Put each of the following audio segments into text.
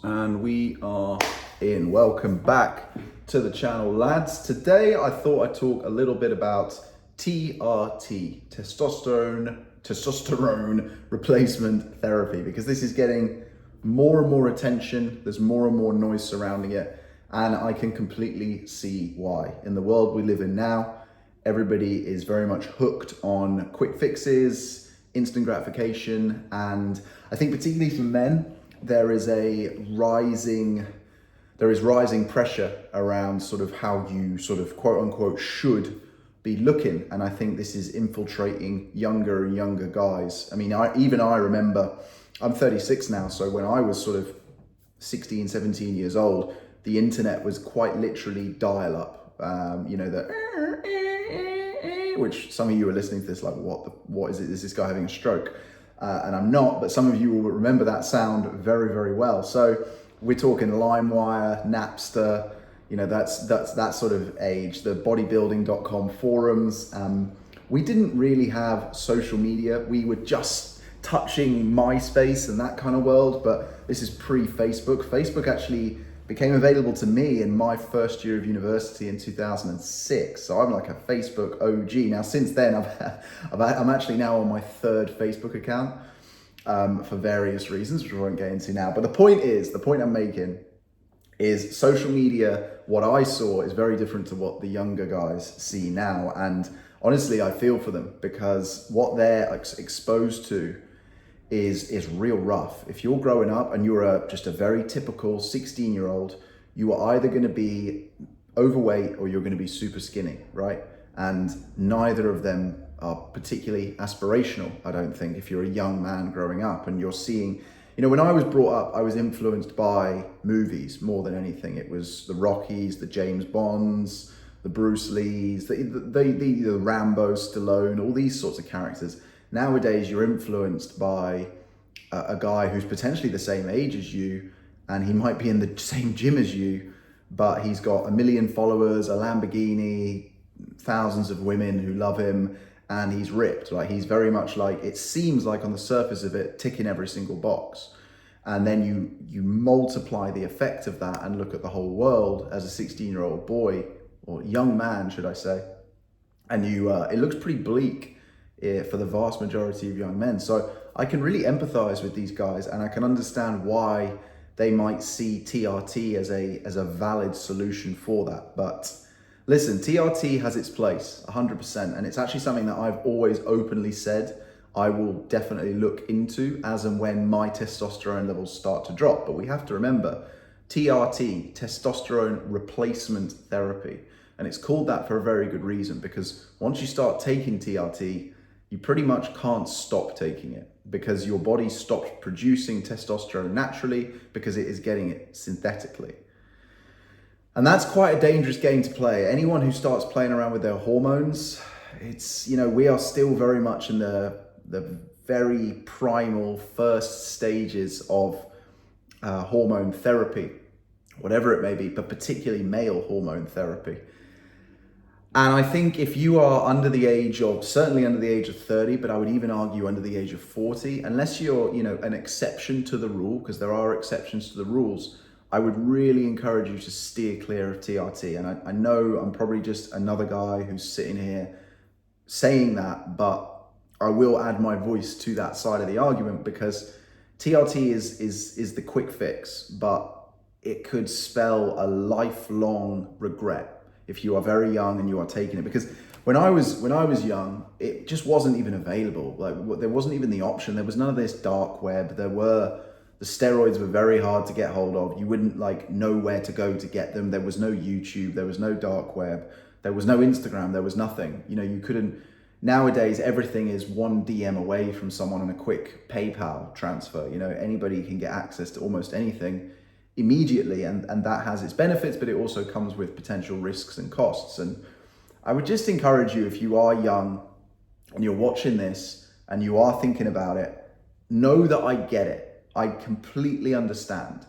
And we are in. Welcome back to the channel, lads. Today I thought I'd talk a little bit about TRT, testosterone replacement therapy, because this is getting more and more attention. There's more and more noise surrounding it, and I can completely see why. In the world we live in now, everybody is very much hooked on quick fixes, instant gratification, and I think particularly for men, there is rising pressure around sort of how you sort of quote unquote should be looking. And I think this is infiltrating younger and younger guys. I mean, I remember, I'm 36 now, so when I was sort of 16, 17 years old, the internet was quite literally dial up, which some of you are listening to this like, what is it? Is this guy having a stroke? And I'm not, but some of you will remember that sound very, very well. So we're talking LimeWire, Napster, that's that sort of age, the bodybuilding.com forums. We didn't really have social media. We were just touching MySpace and that kind of world, but this is pre-Facebook. Facebook actually became available to me in my first year of university in 2006. So I'm like a Facebook OG. Now, since then, I'm actually now on my third Facebook account for various reasons, which we won't get into now. But the point I'm making is social media, what I saw is very different to what the younger guys see now. And honestly, I feel for them, because what they're exposed to is real rough. If you're growing up and you're just a very typical 16-year-old, you are either going to be overweight or you're going to be super skinny, right? And neither of them are particularly aspirational, I don't think, if you're a young man growing up and you're seeing, when I was brought up, I was influenced by movies more than anything. It was the Rockies, the James Bonds, the Bruce Lees, the Rambo, Stallone, all these sorts of characters. Nowadays, you're influenced by a guy who's potentially the same age as you, and he might be in the same gym as you, but he's got 1 million followers, a Lamborghini, thousands of women who love him, and he's ripped. Like, he's very much like, it seems like on the surface of it, ticking every single box. And then you multiply the effect of that and look at the whole world as a 16-year-old boy, or young man, should I say, and it looks pretty bleak for the vast majority of young men. So I can really empathize with these guys, and I can understand why they might see TRT as a valid solution for that. But listen, TRT has its place 100%, and it's actually something that I've always openly said I will definitely look into as and when my testosterone levels start to drop. But we have to remember, TRT, Testosterone Replacement Therapy, and it's called that for a very good reason, because once you start taking TRT, you pretty much can't stop taking it, because your body stops producing testosterone naturally because it is getting it synthetically. And that's quite a dangerous game to play. Anyone who starts playing around with their hormones, we are still very much in the very primal first stages of hormone therapy, whatever it may be, but particularly male hormone therapy. And I think if you are certainly under the age of 30, but I would even argue under the age of 40, unless you're, an exception to the rule, because there are exceptions to the rules, I would really encourage you to steer clear of TRT. And I know I'm probably just another guy who's sitting here saying that, but I will add my voice to that side of the argument, because TRT is the quick fix, but it could spell a lifelong regret if you are very young and you are taking it. Because when I was young, it just wasn't even available. Like, there wasn't even the option. There was none of this dark web. The steroids were very hard to get hold of. You wouldn't know where to go to get them. There was no YouTube. There was no dark web. There was no Instagram. There was nothing. You couldn't. Nowadays, everything is one DM away from someone and a quick PayPal transfer. Anybody can get access to almost anything immediately, and that has its benefits, but it also comes with potential risks and costs. And I would just encourage you, if you are young and you're watching this and you are thinking about it, know that I get it. I completely understand.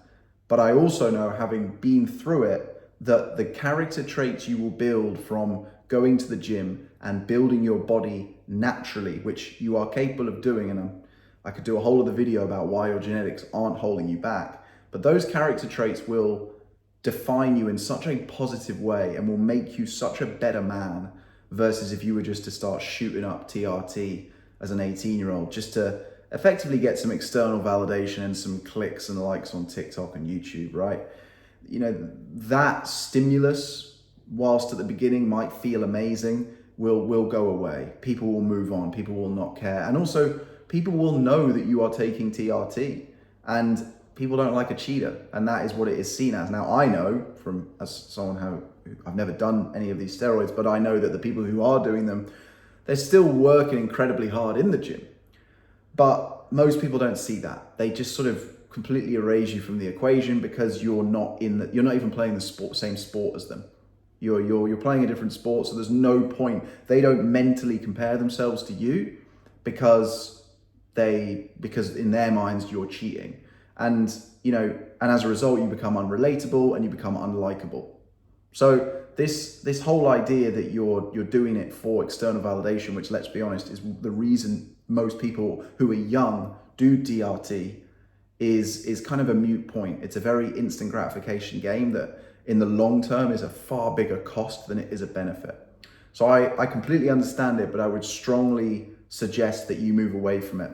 But I also know, having been through it, that the character traits you will build from going to the gym and building your body naturally, which you are capable of doing, and I could do a whole other video about why your genetics aren't holding you back. but those character traits will define you in such a positive way and will make you such a better man versus if you were just to start shooting up TRT as an 18-year-old just to effectively get some external validation and some clicks and likes on TikTok and YouTube, right? You know, that stimulus, whilst at the beginning might feel amazing, will go away. People will move on, people will not care. And also, people will know that you are taking TRT, and people don't like a cheater, and that is what it is seen as. Now, I know from, as someone who I've never done any of these steroids, but I know that the people who are doing them, they're still working incredibly hard in the gym. But most people don't see that. They just sort of completely erase you from the equation because you're not even playing the same sport as them. You're playing a different sport, so there's no point. They don't mentally compare themselves to you because in their minds you're cheating. And as a result, you become unrelatable and you become unlikable. So this whole idea that you're doing it for external validation, which, let's be honest, is the reason most people who are young do DRT, is kind of a moot point. It's a very instant gratification game that in the long term is a far bigger cost than it is a benefit. So I completely understand it, but I would strongly suggest that you move away from it.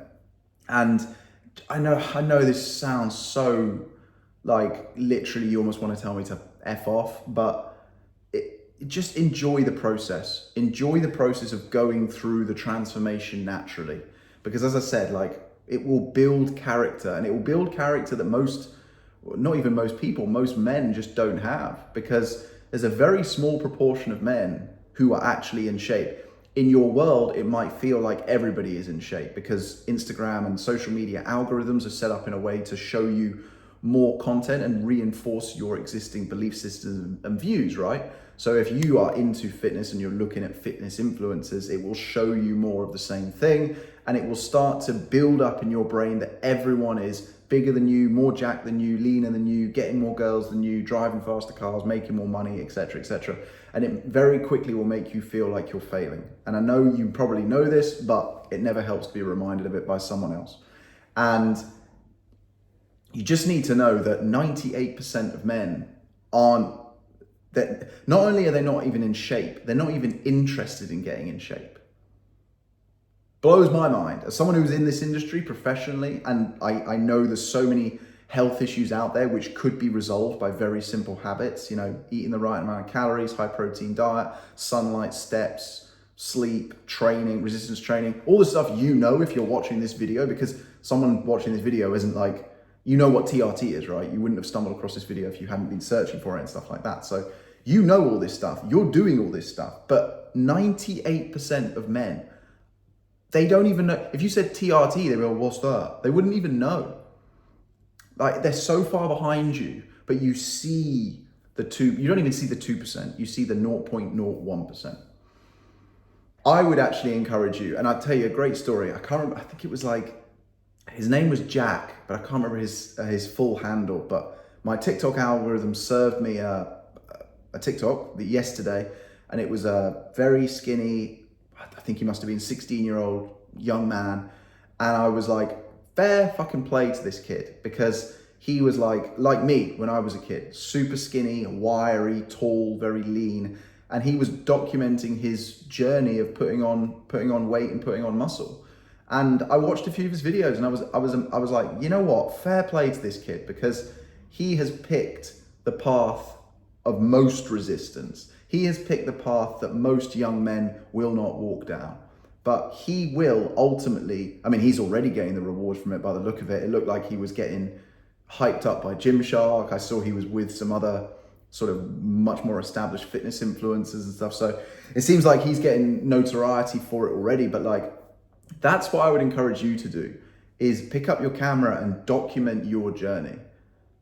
And I know this sounds so like literally you almost want to tell me to F off, but just enjoy the process. Enjoy the process of going through the transformation naturally. Because as I said, like, it will build character, and it will build character that most men just don't have, because there's a very small proportion of men who are actually in shape. In your world, it might feel like everybody is in shape because Instagram and social media algorithms are set up in a way to show you more content and reinforce your existing belief systems and views, right? So if you are into fitness and you're looking at fitness influencers, it will show you more of the same thing, and it will start to build up in your brain that everyone is bigger than you, more jacked than you, leaner than you, getting more girls than you, driving faster cars, making more money, etc., etc. And it very quickly will make you feel like you're failing. And I know you probably know this, but it never helps to be reminded of it by someone else. And you just need to know that 98% of men aren't, that not only are they not even in shape, they're not even interested in getting in shape. Blows my mind. As someone who's in this industry professionally, and I know there's so many health issues out there which could be resolved by very simple habits, eating the right amount of calories, high protein diet, sunlight, steps, sleep, training, resistance training, all the stuff if you're watching this video, because someone watching this video isn't like, what TRT is, right? You wouldn't have stumbled across this video if you hadn't been searching for it and stuff like that. So all this stuff, you're doing all this stuff, but 98% of men, they don't even know. If you said TRT, they'd be like, what's that? They wouldn't even know. Like, they're so far behind you, but you don't even see the 2%, you see the 0.01%. I would actually encourage you, and I'll tell you a great story. I can't remember, I think it was like, his name was Jack, but I can't remember his full handle, but my TikTok algorithm served me a TikTok yesterday, and it was a very skinny, I think he must have been 16-year-old young man, and I was like, fair fucking play to this kid, because he was like me when I was a kid, super skinny, wiry, tall, very lean, and he was documenting his journey of putting on weight and putting on muscle. And I watched a few of his videos, and I was like, you know what? Fair play to this kid, because he has picked the path of most resistance. He has picked the path that most young men will not walk down. But he will ultimately, he's already getting the reward from it by the look of it. It looked like he was getting hyped up by Gymshark. I saw he was with some other sort of much more established fitness influencers and stuff. So it seems like he's getting notoriety for it already, but that's what I would encourage you to do, is pick up your camera and document your journey.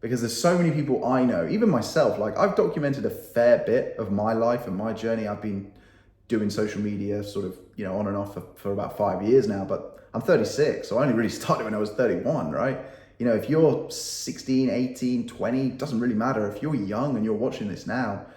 Because there's so many people I know, even myself, I've documented a fair bit of my life and my journey. I've been doing social media sort of, on and off for about 5 years now, but I'm 36. So I only really started when I was 31, right? If you're 16, 18, 20, doesn't really matter. If you're young and you're watching this now,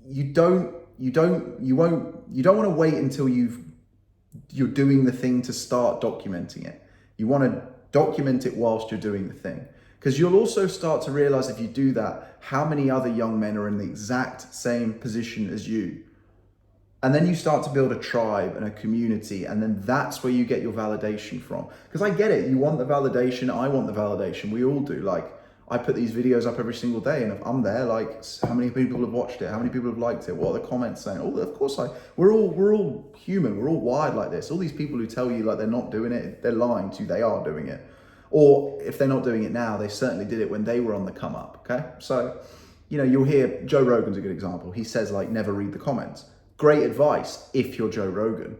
you don't want to wait until you're doing the thing to start documenting it. You want to document it whilst you're doing the thing. Because you'll also start to realize if you do that, how many other young men are in the exact same position as you. And then you start to build a tribe and a community, and then that's where you get your validation from. Because I get it, you want the validation, I want the validation, we all do. Like, I put these videos up every single day, and if I'm there, like, how many people have watched it? How many people have liked it? What are the comments saying? Oh, of course, we're all human, we're all wired like this. All these people who tell you like they're not doing it, they're lying to you, they are doing it. Or if they're not doing it now, they certainly did it when they were on the come up, okay? So, you know, you'll hear, Joe Rogan's a good example. He says like, never read the comments. Great advice if you're Joe Rogan,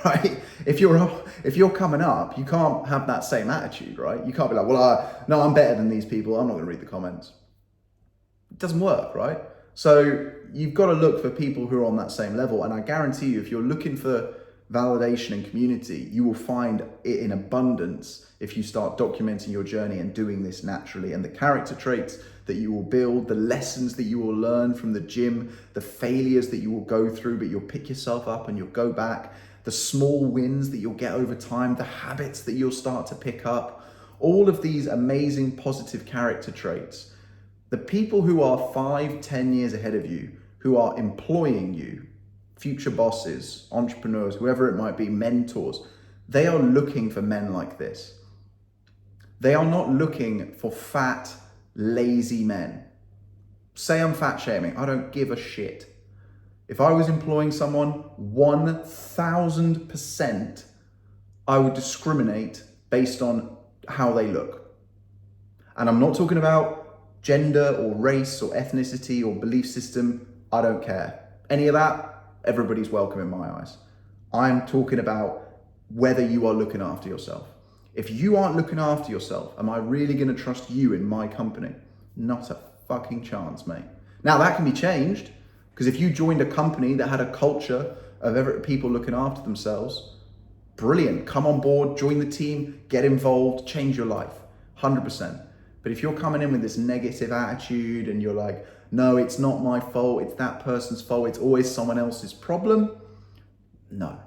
right? If you're coming up, you can't have that same attitude, right? You can't be like, well, no, I'm better than these people, I'm not gonna read the comments. It doesn't work, right? So you've got to look for people who are on that same level. And I guarantee you, if you're looking for validation and community, you will find it in abundance if you start documenting your journey and doing this naturally. And the character traits that you will build, the lessons that you will learn from the gym, the failures that you will go through, but you'll pick yourself up and you'll go back, the small wins that you'll get over time, the habits that you'll start to pick up, all of these amazing positive character traits. The people who are 5-10 years ahead of you, who are employing you, future bosses, entrepreneurs, whoever it might be, mentors, they are looking for men like this. They are not looking for fat, lazy men. Say I'm fat shaming, I don't give a shit. If I was employing someone, 1000%, I would discriminate based on how they look. And I'm not talking about gender or race or ethnicity or belief system. I don't care. Any of that, everybody's welcome in my eyes. I'm talking about whether you are looking after yourself. If you aren't looking after yourself, am I really going to trust you in my company? Not a fucking chance, mate. Now that can be changed, because if you joined a company that had a culture of people looking after themselves, brilliant. Come on board, join the team, get involved, change your life, 100%. But if you're coming in with this negative attitude and you're like, no, it's not my fault, it's that person's fault, it's always someone else's problem, no.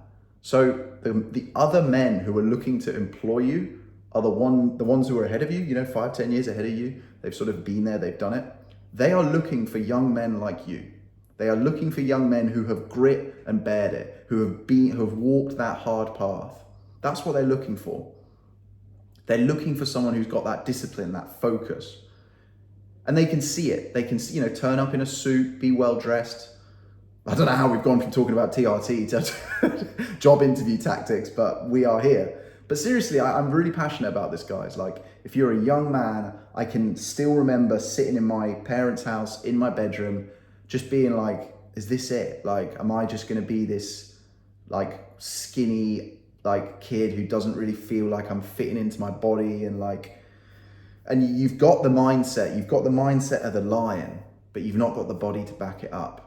So the other men who are looking to employ you are the ones who are ahead of you, 5-10 years ahead of you. They've sort of been there, they've done it. They are looking for young men like you. They are looking for young men who have grit and bared it, who have walked that hard path. That's what they're looking for. They're looking for someone who's got that discipline, that focus. And they can see it. They can see, turn up in a suit, be well dressed. I don't know how we've gone from talking about TRT to job interview tactics, but we are here. But seriously, I'm really passionate about this, guys. Like, if you're a young man, I can still remember sitting in my parents' house, in my bedroom, just being like, is this it? Like, am I just gonna be this like skinny, like kid who doesn't really feel like I'm fitting into my body and you've got the mindset of the lion, but you've not got the body to back it up.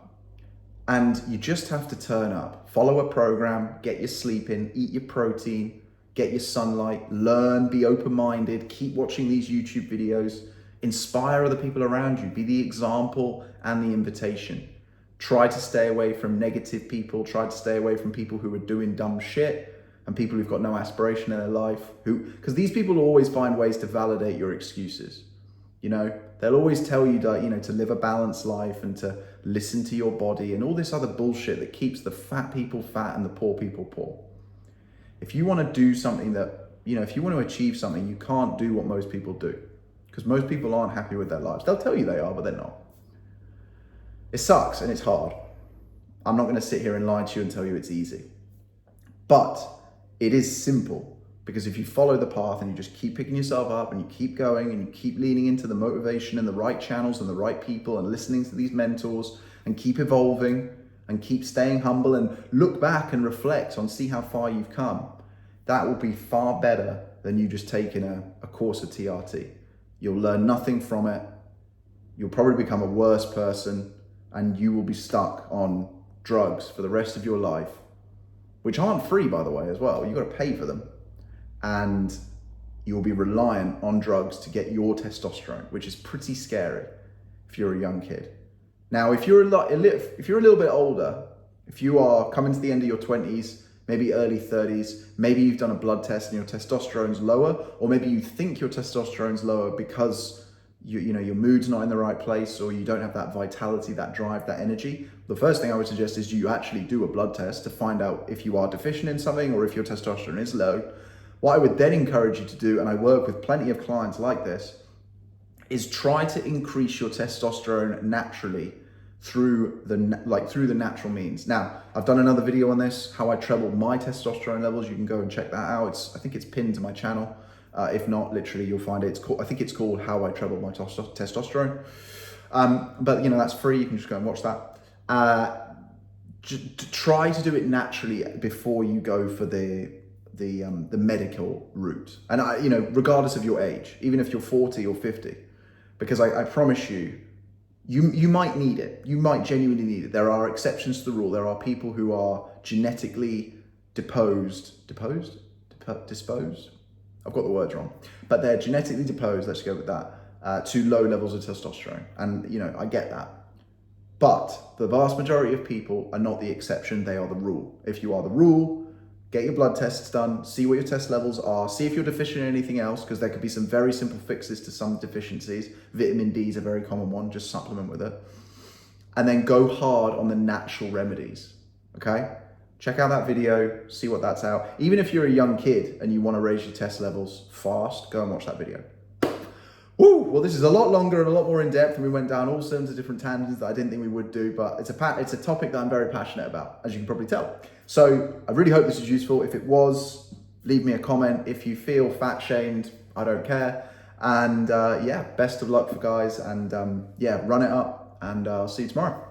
And you just have to turn up, follow a program, get your sleep in, eat your protein, get your sunlight, learn, be open-minded, keep watching these YouTube videos, inspire other people around you, be the example and the invitation. Try to stay away from negative people, try to stay away from people who are doing dumb shit and people who've got no aspiration in their life, because these people will always find ways to validate your excuses. They'll always tell you that, to live a balanced life and to listen to your body and all this other bullshit that keeps the fat people fat and the poor people poor. If you want to do something that, if you want to achieve something, you can't do what most people do, because most people aren't happy with their lives. They'll tell you they are, but they're not. It sucks and it's hard. I'm not going to sit here and lie to you and tell you it's easy, but it is simple. Because if you follow the path and you just keep picking yourself up and you keep going and you keep leaning into the motivation and the right channels and the right people and listening to these mentors and keep evolving and keep staying humble and look back and reflect on see how far you've come, that will be far better than you just taking a course of TRT. You'll learn nothing from it. You'll probably become a worse person and you will be stuck on drugs for the rest of your life, which aren't free, by the way, as well. You've got to pay for them. And you'll be reliant on drugs to get your testosterone, which is pretty scary if you're a young kid. Now, if you're a little bit older, if you are coming to the end of your 20s, maybe early 30s, maybe you've done a blood test and your testosterone's lower, or maybe you think your testosterone's lower because you know, your mood's not in the right place, or you don't have that vitality, that drive, that energy. The first thing I would suggest is you actually do a blood test to find out if you are deficient in something or if your testosterone is low. What I would then encourage you to do, and I work with plenty of clients like this, is try to increase your testosterone naturally through the natural means. Now, I've done another video on this, how I trebled my testosterone levels. You can go and check that out. I think it's pinned to my channel. If not, literally, you'll find it. I think it's called How I Trebled My Testosterone. But you know, that's free. You can just go and watch that. Try to do it naturally before you go for the medical route. And you know, regardless of your age, even if you're 40 or 50, because I promise you, you might need it. You might genuinely need it. There are exceptions to the rule. There are people who are genetically disposed. I've got the words wrong, but they're genetically disposed, let's go with that, to low levels of testosterone. And, you know, I get that. But the vast majority of people are not the exception, they are the rule. If you are the rule, get your blood tests done, see what your test levels are, see if you're deficient in anything else, because there could be some very simple fixes to some deficiencies. Vitamin D is a very common one, just supplement with it. And then go hard on the natural remedies, okay? Check out that video, see what that's out. Even if you're a young kid and you want to raise your test levels fast, go and watch that video. Woo! Well, this is a lot longer and a lot more in depth, and we went down all sorts of different tangents that I didn't think we would do, but it's a topic that I'm very passionate about, as you can probably tell. So I really hope this was useful. If it was, leave me a comment. If you feel fat shamed, I don't care. And yeah, best of luck for guys, and yeah, run it up, and I'll see you tomorrow.